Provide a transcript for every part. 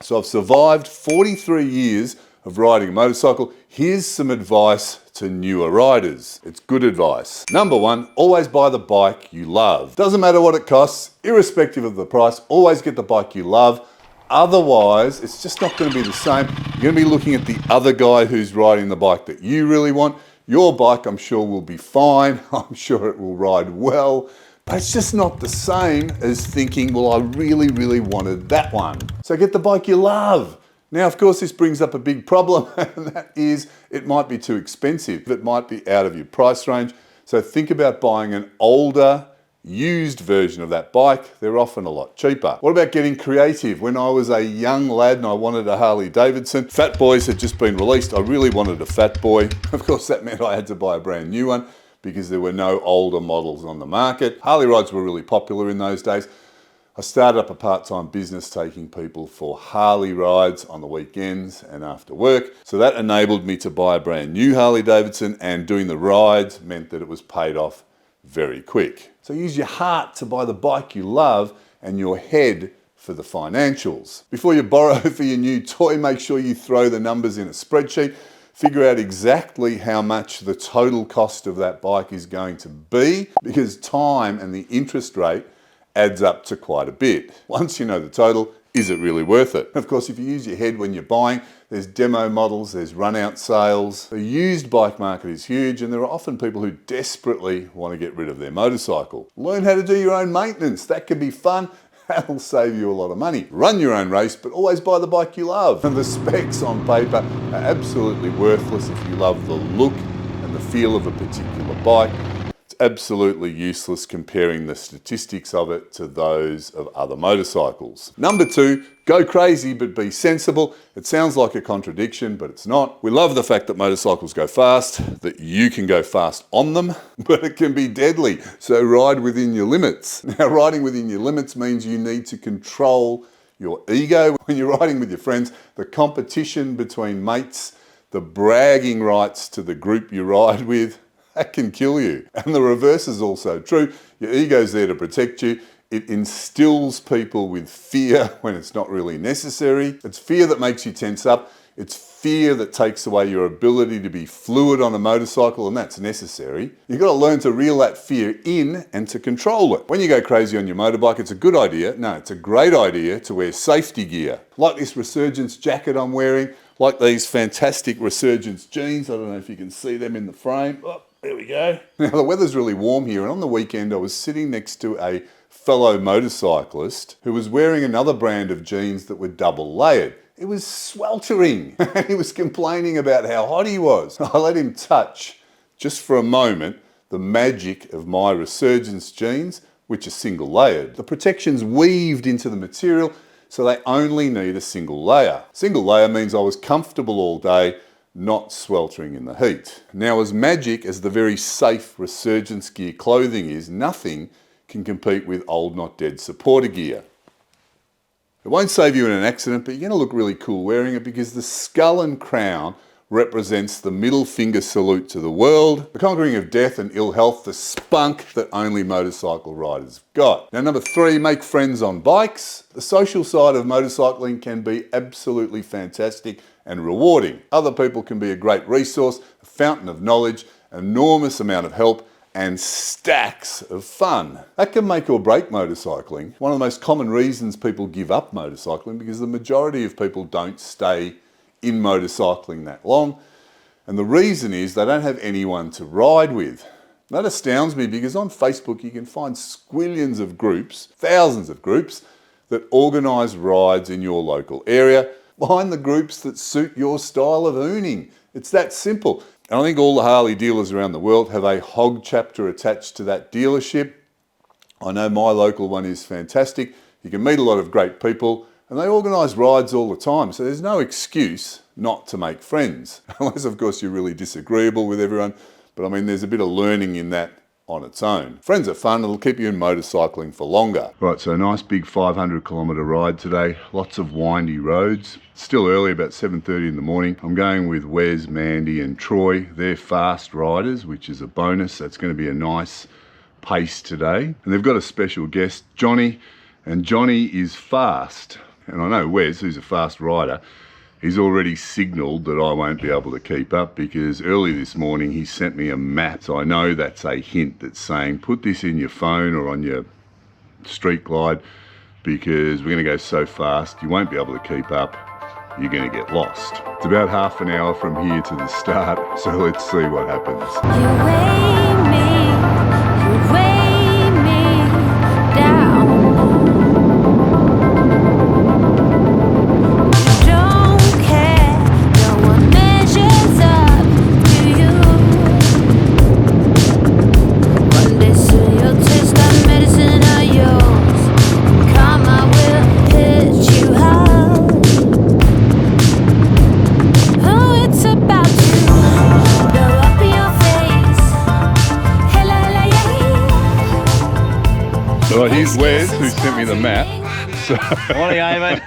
So I've survived 43 years of riding a motorcycle. Here's some advice to newer riders. It's good advice. Number one, always buy the bike you love. Doesn't matter what it costs, irrespective of the price, always get the bike you love. Otherwise, it's just not going to be the same. You're going to be looking at the other guy who's riding the bike that you really want. Your bike, I'm sure, will be fine. I'm sure it will ride well. But it's just not the same as thinking, well, I really, really wanted that one. So get the bike you love. Now, of course, this brings up a big problem, and that is it might be too expensive. It might be out of your price range. So think about buying an older, used version of that bike. They're often a lot cheaper. What about getting creative? When I was a young lad and I wanted a Harley Davidson, Fat Boys had just been released. I really wanted a Fat Boy. Of course, that meant I had to buy a brand new one because there were no older models on the market. Harley rides were really popular in those days. I started up a part-time business taking people for Harley rides on the weekends and after work. So that enabled me to buy a brand new Harley Davidson, and doing the rides meant that it was paid off very quick. So use your heart to buy the bike you love and your head for the financials. Before you borrow for your new toy, make sure you throw the numbers in a spreadsheet. Figure out exactly how much the total cost of that bike is going to be, because time and the interest rate adds up to quite a bit. Once you know the total, is it really worth it? Of course, if you use your head when you're buying, there's demo models, there's run-out sales. The used bike market is huge, and there are often people who desperately want to get rid of their motorcycle. Learn how to do your own maintenance. That can be fun. That'll save you a lot of money. Run your own race, but always buy the bike you love. And the specs on paper are absolutely worthless if you love the look and the feel of a particular bike. It's absolutely useless comparing the statistics of it to those of other motorcycles. Number two, go crazy but be sensible. It sounds like a contradiction, but it's not. We love the fact that motorcycles go fast, that you can go fast on them, but it can be deadly. So ride within your limits. Now, riding within your limits means you need to control your ego. When you're riding with your friends, the competition between mates, the bragging rights to the group you ride with, that can kill you. And the reverse is also true. Your ego's there to protect you. It instills people with fear when it's not really necessary. It's fear that makes you tense up. It's fear that takes away your ability to be fluid on a motorcycle, and that's necessary. You've got to learn to reel that fear in and to control it. When you go crazy on your motorbike, it's a good idea. No, it's a great idea to wear safety gear. Like this Resurgence jacket I'm wearing, like these fantastic Resurgence jeans. I don't know if you can see them in the frame. Oh, there we go. Now, the weather's really warm here, and on the weekend I was sitting next to a fellow motorcyclist who was wearing another brand of jeans that were double layered. It was sweltering, and he was complaining about how hot he was. I let him touch, just for a moment, the magic of my Resurgence jeans, which are single layered. The protection's weaved into the material, so they only need a single layer. Single layer means I was comfortable all day, not sweltering in the heat. Now, as magic as the very safe Resurgence gear clothing is, nothing can compete with old not dead supporter gear. It won't save you in an accident, but you're going to look really cool wearing it, because the skull and crown represents the middle finger salute to the world, the conquering of death and ill health, the spunk that only motorcycle riders have got. Now, number three, make friends on bikes. The social side of motorcycling can be absolutely fantastic and rewarding. Other people can be a great resource, a fountain of knowledge, an enormous amount of help, and stacks of fun. That can make or break motorcycling. One of the most common reasons people give up motorcycling, because the majority of people don't stay in motorcycling that long. And the reason is they don't have anyone to ride with. That astounds me, because on Facebook you can find squillions of groups, thousands of groups, that organise rides in your local area. Find the groups that suit your style of ooning. It's that simple. And I think all the Harley dealers around the world have a hog chapter attached to that dealership. I know my local one is fantastic. You can meet a lot of great people, and they organise rides all the time. So there's no excuse not to make friends. Unless, of course, you're really disagreeable with everyone. But I mean, there's a bit of learning in that on its own. Friends are fun. It'll keep you in motorcycling for longer. Right, so a nice big 500-kilometre ride today. Lots of windy roads. Still early, about 7:30 in the morning. I'm going with Wes, Mandy and Troy. They're fast riders, which is a bonus. That's going to be a nice pace today. And they've got a special guest, Johnny. And Johnny is fast, and I know Wes, who's a fast rider, he's already signalled that I won't be able to keep up, because early this morning he sent me a map. So I know that's a hint that's saying put this in your phone or on your street glide, because we're going to go so fast you won't be able to keep up. You're going to get lost. It's about half an hour from here to the start, so let's see what happens. You weigh me down. You don't care, no one measures up to you. One day soon you'll taste that medicine of yours. Karma will hit you hard. Oh, it's about to blow up in your face. All right, here's Wes, who sent me the map. So Morning, Eamon.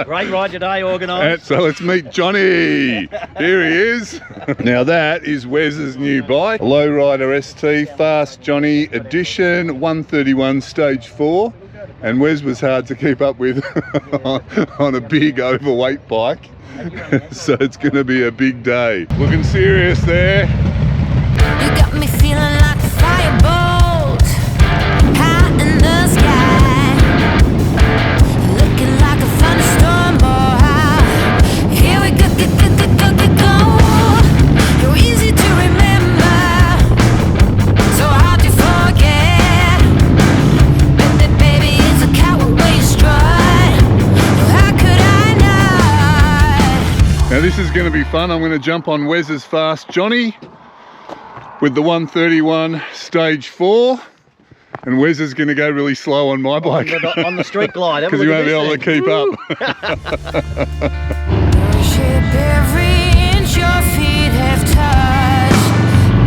Great ride today, organised. so let's meet Johnny. Here he is. Now that is Wes's new bike, Lowrider ST Fast Johnny Edition 131 Stage 4. And Wes was hard to keep up with on a big overweight bike. So it's going to be a big day. Looking serious there. You got me feeling like a firebolt high in the sky. Looking like a thunderstorm, boy. Here we go, go. You're easy to remember, so hard to forget. Baby, it's a coward way you strut. How could I not? Now this is going to be fun. I'm going to jump on Wes's Fast Johnny with the 131 Stage 4, and Wes is going to go really slow on my bike On the street glide. because he won't be able to keep up. Worship every inch your feet have touched.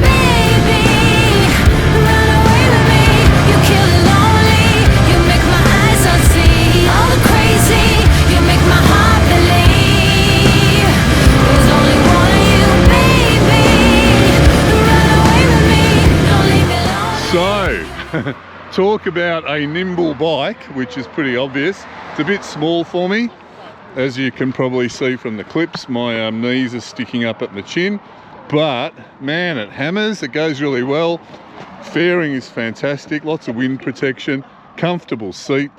Baby, run away with me. You kill it lonely. You make my eyes unsee. All the crazy. You make my heart believe. There's only one of you, baby. Run away with me. Don't leave me lonely. So, talk about a nimble bike, which is pretty obvious. It's a bit small for me. As you can probably see from the clips, my knees are sticking up at my chin. But, man, it hammers. It goes really well. Fairing is fantastic. Lots of wind protection. Comfortable seat.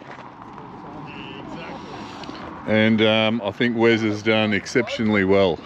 And I think Wes has done exceptionally well.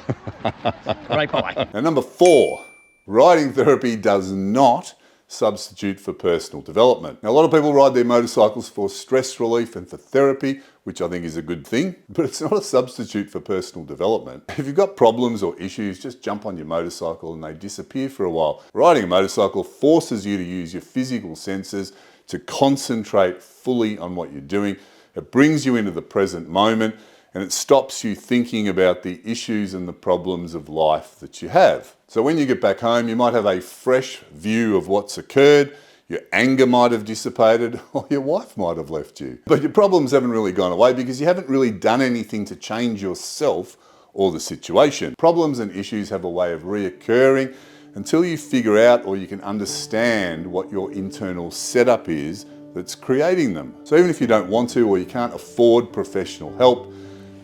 Great bike. Now, number 4, riding therapy does not substitute for personal development. Now, a lot of people ride their motorcycles for stress relief and for therapy, which I think is a good thing, but it's not a substitute for personal development. If you've got problems or issues, just jump on your motorcycle and they disappear for a while. Riding a motorcycle forces you to use your physical senses to concentrate fully on what you're doing. It brings you into the present moment, and it stops you thinking about the issues and the problems of life that you have. So when you get back home, you might have a fresh view of what's occurred, your anger might have dissipated, or your wife might have left you. But your problems haven't really gone away because you haven't really done anything to change yourself or the situation. Problems and issues have a way of reoccurring until you figure out or you can understand what your internal setup is that's creating them. So even if you don't want to or you can't afford professional help,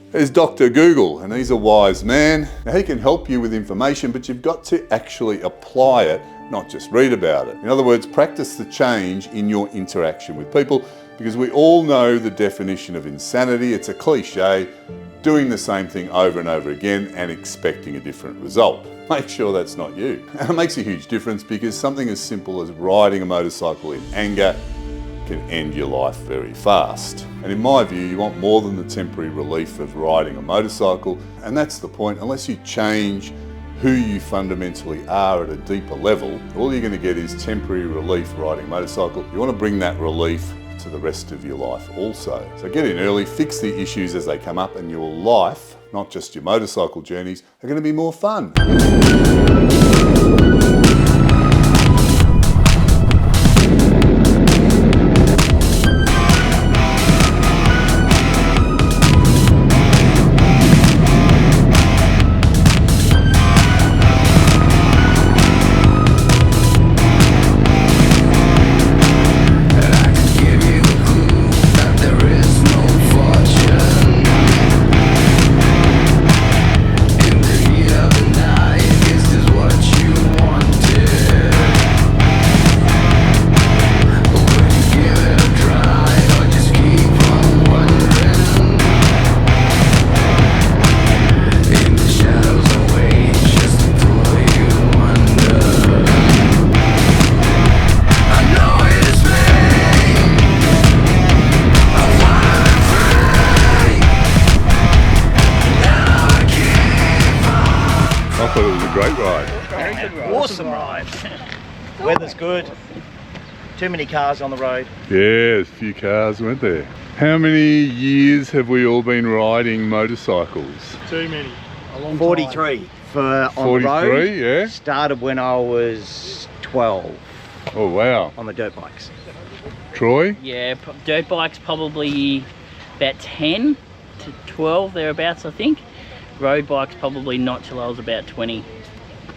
there's Dr. Google, and he's a wise man. Now, he can help you with information, but you've got to actually apply it, not just read about it. In other words, practice the change in your interaction with people, because we all know the definition of insanity. It's a cliche, doing the same thing over and over again and expecting a different result. Make sure that's not you. And it makes a huge difference, because something as simple as riding a motorcycle in anger can end your life very fast. And in my view, you want more than the temporary relief of riding a motorcycle, and that's the point. Unless you change who you fundamentally are at a deeper level, all you're going to get is temporary relief riding a motorcycle. You want to bring that relief to the rest of your life also. So get in early, fix the issues as they come up, and your life, not just your motorcycle journeys, are going to be more fun. And I can give you a clue that there is no thought it was a great ride. Awesome ride. Weather's good. Too many cars on the road. Yeah, there's a few cars, weren't there? How many years have we all been riding motorcycles? Too many. A long 43 for on 43, the road. yeah. Started when I was 12 Oh wow. on the dirt bikes. Troy? Yeah, dirt bikes probably about 10 to 12 thereabouts, I think. Road bikes probably not till I was about 20.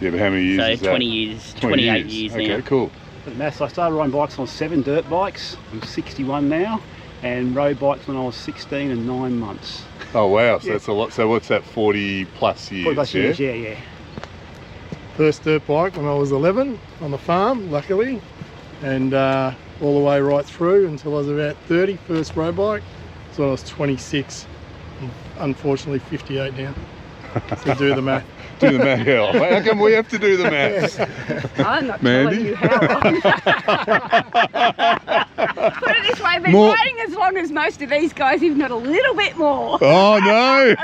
Yeah, but how many years So is that? 20 years, 28 years now. Okay, cool. Mass. I started riding bikes on 7 dirt bikes. I'm 61 now, and road bikes when I was 16 and 9 months. Oh wow, so that's a lot. So what's that, 40 plus years? 40 plus years, yeah. First dirt bike when I was 11 on the farm, luckily, and all the way right through until I was about 30. First road bike, so I was 26. Unfortunately, 58 now. So do the math. Do the math. Yeah. How come we have to do the maths? I'm not Mandy? telling you how long. Put it this way, I've been More- riding as long as most of these guys, if not a little bit more. Oh no!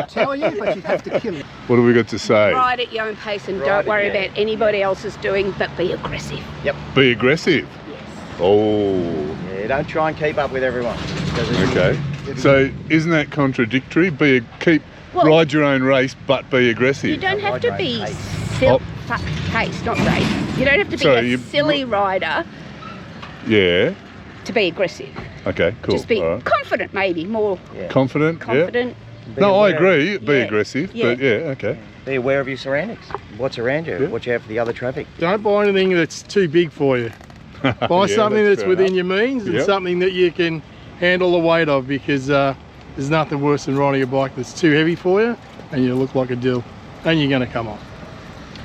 Tell you, but you have to kill it. What have we got to say? Ride at your own pace and Ride don't it, worry yeah. about anybody else's doing, but be aggressive. Be aggressive. Yes. Oh, Yeah, don't try and keep up with everyone. 'cause it's- okay. So isn't that contradictory? Well- Ride your own race, but be aggressive. You don't have to be Oh. pace, not race. You don't have to be Sorry, a you- silly rider Yeah. to be aggressive. Okay. Cool. Just be All right. confident, maybe more Confident. confident. Yeah. No, I aware. agree. Be Yeah. aggressive, Yeah. but yeah. Okay. Be aware of your surroundings. What's around you. Yeah. Watch out for the other traffic. Don't buy anything that's too big for you. Buy Yeah, something that's fair within enough. your means and Yep. something that you can handle the weight of, because there's nothing worse than riding a bike that's too heavy for you and you look like a dill and you're going to come off.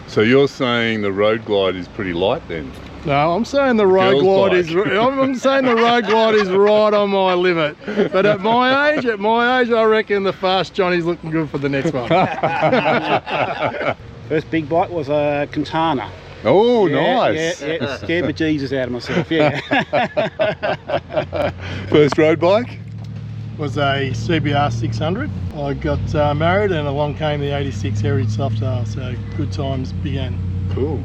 So you're saying the road glide is pretty light then? No, I'm saying the road Girl's glide is. bike. I'm saying the road glide is right on my limit. But at my age, I reckon the fast Johnny's looking good for the next one. First big bike was a Quintana. Oh, nice. Yeah, scared the Jesus out of myself. Yeah. First road bike? Was a CBR 600. I got married and along came the 86 Heritage Softail, so good times began. Cool.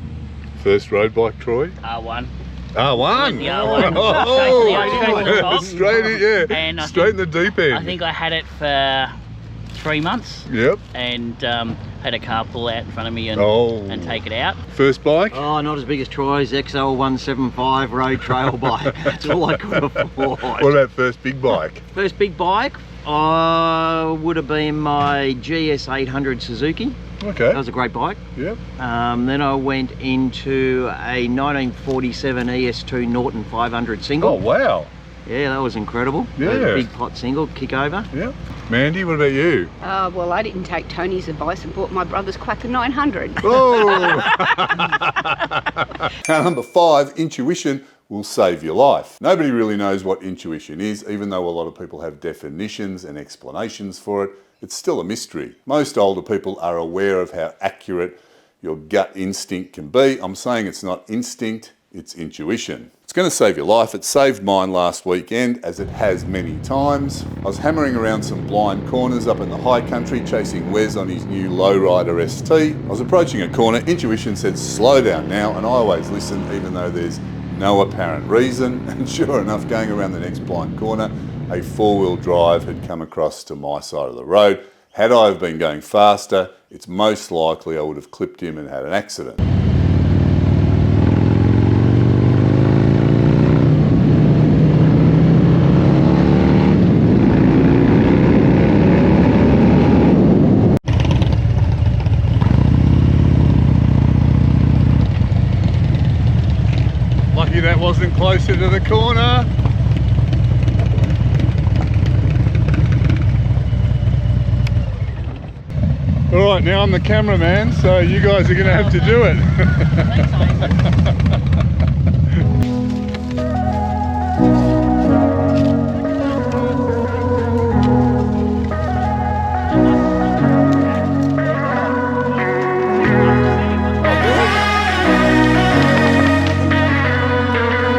First road bike, Troy? R1. R1? The R1. Oh, Straight to the top. straight in, yeah. And I straight in the deep end. I think I had it for 3 months Yep. and had a car pull out in front of me and, Oh. and take it out. First bike? Oh, not as big as Troy's XL175 road trail bike. That's all I could afford. What about first big bike? First big bike would have been my GS800 Suzuki. Okay. That was a great bike. Yep. Then I went into a 1947 ES2 Norton 500 single. Oh, wow. Yeah, that was incredible. Yeah. That was a big pot single, kick over. Yep. Mandy, what about you? Well, I didn't take Tony's advice and bought my brother's Quacker 900. Oh! Now, number 5, intuition will save your life. Nobody really knows what intuition is, even though a lot of people have definitions and explanations for it. It's still a mystery. Most older people are aware of how accurate your gut instinct can be. I'm saying it's not instinct, it's intuition. It's going to save your life. It saved mine last weekend, as it has many times. I was hammering around some blind corners up in the high country, chasing Wes on his new lowrider ST. I was approaching a corner. Intuition said, slow down now, and I always listen, even though there's no apparent reason. And sure enough, going around the next blind corner, a 4-wheel drive had come across to my side of the road. Had I have been going faster, it's most likely I would have clipped him and had an accident. Lucky that wasn't closer to the corner. All right, now I'm the cameraman, so you guys are going to have to do it.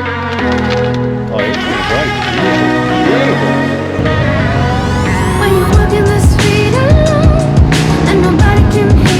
Oh, it's great. Beautiful. When you walk in the street alone and nobody can hear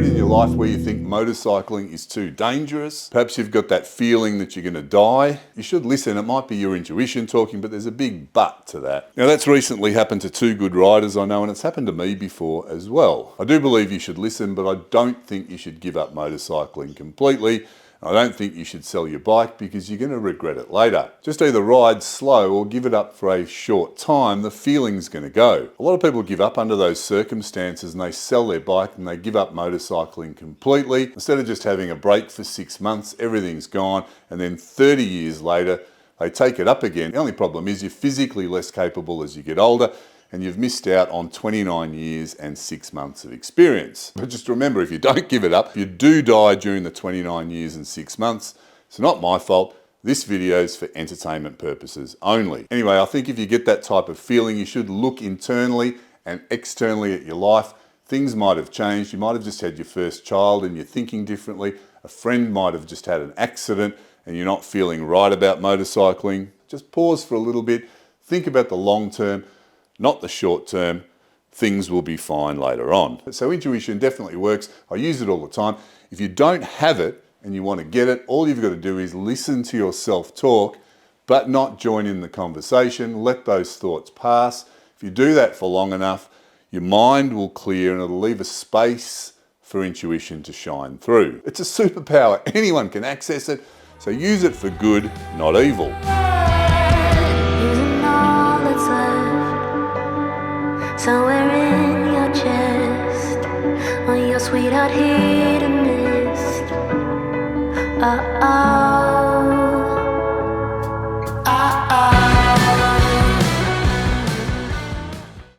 period in your life where you think motorcycling is too dangerous. Perhaps you've got that feeling that you're going to die. You should listen. It might be your intuition talking, but there's a big but to that. Now, that's recently happened to two good riders I know, and it's happened to me before as well. I do believe you should listen, but I don't think you should give up motorcycling completely. I don't think you should sell your bike because you're going to regret it later. Just either ride slow or give it up for a short time. The feeling's going to go. A lot of people give up under those circumstances and they sell their bike and they give up motorcycling completely. Instead of just having a break for 6 months, everything's gone, and then 30 years later, they take it up again. The only problem is you're physically less capable as you get older, and you've missed out on 29 years and 6 months of experience. But just remember, if you don't give it up, you do die during the 29 years and 6 months. It's not my fault. This video is for entertainment purposes only. Anyway, I think if you get that type of feeling, you should look internally and externally at your life. Things might have changed. You might have just had your first child and you're thinking differently. A friend might have just had an accident and you're not feeling right about motorcycling. Just pause for a little bit. Think about the long term, not the short term. Things will be fine later on. So intuition definitely works. I use it all the time. If you don't have it and you want to get it, all you've got to do is listen to yourself talk, but not join in the conversation. Let those thoughts pass. If you do that for long enough, your mind will clear and it'll leave a space for intuition to shine through. It's a superpower. Anyone can access it. So use it for good, not evil. Using all that's left, somewhere in your chest, on your sweetheart hidden mist. Oh.